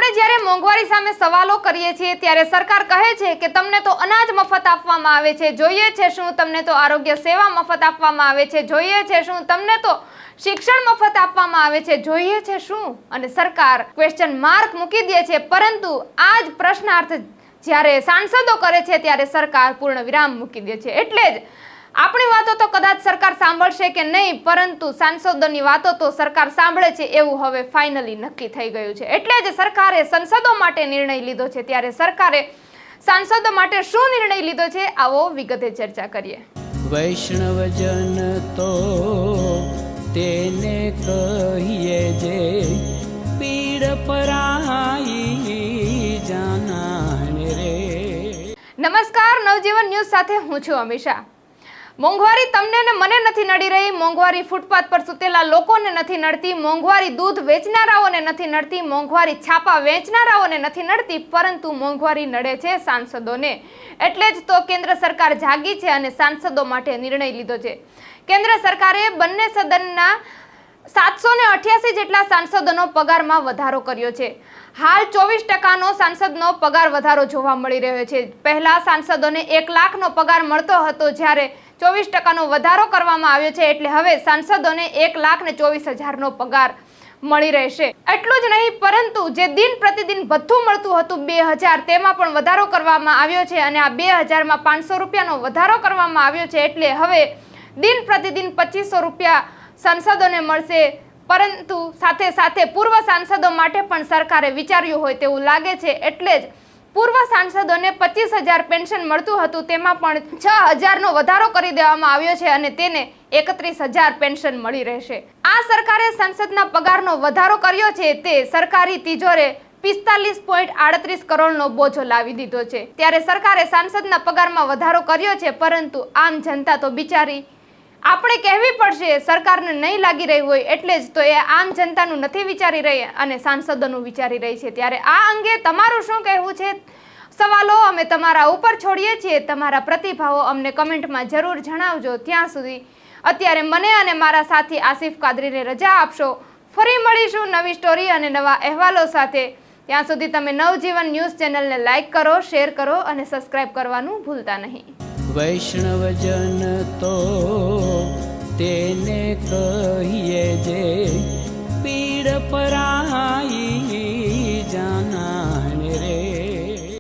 આપણે જ્યારે મોંઘવારી સામે સવાલો કરીએ છીએ ત્યારે સરકાર કહે છે કે તમને તો અનાજ મફત આપવામાં આવે છે, જોઈએ છે શું તમને તો આરોગ્ય સેવા મફત આપવામાં આવે છે, જોઈએ છે શું તમને તો શિક્ષણ મફત આપવામાં આવે છે, જોઈએ છે શું, અને સરકાર ક્વેશ્ચન માર્ક મૂકી દે છે. પરંતુ આ જ પ્રશ્નાર્થ જ્યારે સાંસદો કરે છે ત્યારે સરકાર પૂર્ણ વિરામ મૂકી દે છે. એટલે જ આપણી વાતો તો કદાચ સરકાર સાંભળશે કે નહીં, પરંતુ સાંસદોની વાતો તો સરકાર સાંભળે છે એવું હવે ફાઇનલી નક્કી થઈ ગયું છે. એટલે જ સરકારે સંસદો માટે નિર્ણય લીધો છે. ત્યારે સરકારે સાંસદો માટે શું નિર્ણય લીધો છે, આવો વિગતે ચર્ચા કરીએ. વૈષ્ણવજન તો તેને કહીએ જે પીડ પરાઈ જાનાને રે. નમસ્કાર, નવજીવન ન્યૂઝ સાથે હું છું અમીષા. મોંઘવારી તમને ને મને નથી નડી રહી, મોંઘવારી ફૂટપાથ પર સૂતેલા લોકોને નથી નડતી, મોંઘવારી દૂધ વેચનારાઓને નથી નડતી, મોંઘવારી છાપા વેચનારાઓને નથી નડતી, પરંતુ મોંઘવારી નડે છે સાંસદોને. એટલે જ તો કેન્દ્ર સરકાર જાગી છે અને સાંસદો માટે નિર્ણય લીધો છે. કેન્દ્ર સરકારે બંને સદનના 788 જેટલા સાંસદોનો પગારમાં વધારો કર્યો છે. હાલ 24% સાંસદનો પગાર વધારો જોવા મળી રહ્યો છે. પહેલા સાંસદોને 1 લાખનો પગાર મળતો હતો, જ્યારે 24% વધારો કરવામાં આવ્યો છે. એટલે હવે સાંસદોને 1,24,000નો પગાર મળી રહેશે. એટલું જ નહીં, પરંતુ જે દિન પ્રતિદિન ભથ્થું મળતું હતું 2000, તેમાં પણ વધારો કરવામાં આવ્યો છે અને આ 2000માં 500 રૂપિયાનો વધારો કરવામાં આવ્યો છે. એટલે હવે દિન પ્રતિદિન 2500 રૂપિયા સાંસદોને મળશે. પરંતુ સાથે સાથે પૂર્વ સાંસદો માટે પણ સરકારે વિચાર્યું હોય તેવું લાગે છે. એટલે જ પૂર્વ સાંસદોને 25,000 પેન્શન મળતું હતું, તેમાં પણ 6,000નો વધારો કરી દેવામાં આવ્યો છે અને તેને 31,000 પેન્શન મળી રહેશે. આ સરકારે સંસદના પગારનો વધારો કર્યો છે તે સરકારી તિજોરે 45.38 કરોડનો બોજો લાવી દીધો છે. ત્યારે સરકારે સાંસદના પગારમાં વધારો કર્યો છે, પરંતુ આમ જનતા તો બિચારી આપણે કહેવી પડશે, સરકારને નહીં લાગી રહી હોય એટલે જ તો એ આમ જનતાનું નથી વિચારી રહી અને સાંસદોનું વિચારી રહી છે. ત્યારે આ અંગે તમારું શું કહેવું છે? સવાલો અમે તમારા ઉપર છોડીએ છીએ. તમારા પ્રતિભાવો અમને કમેન્ટમાં જરૂર જણાવજો. ત્યાં સુધી અત્યારે મને અને મારા સાથી આસિફ કાદરીને રજા આપશો. ફરી મળીશું નવી સ્ટોરી અને નવા અહેવાલો સાથે. ત્યાં સુધી તમે નવજીવન ન્યૂઝ ચેનલને લાઈક કરો, શેર કરો અને સબસ્ક્રાઇબ કરવાનું ભૂલતા નહીં. વૈષ્ણવજન તો તેને કહીએ જે પીડ પરાઈ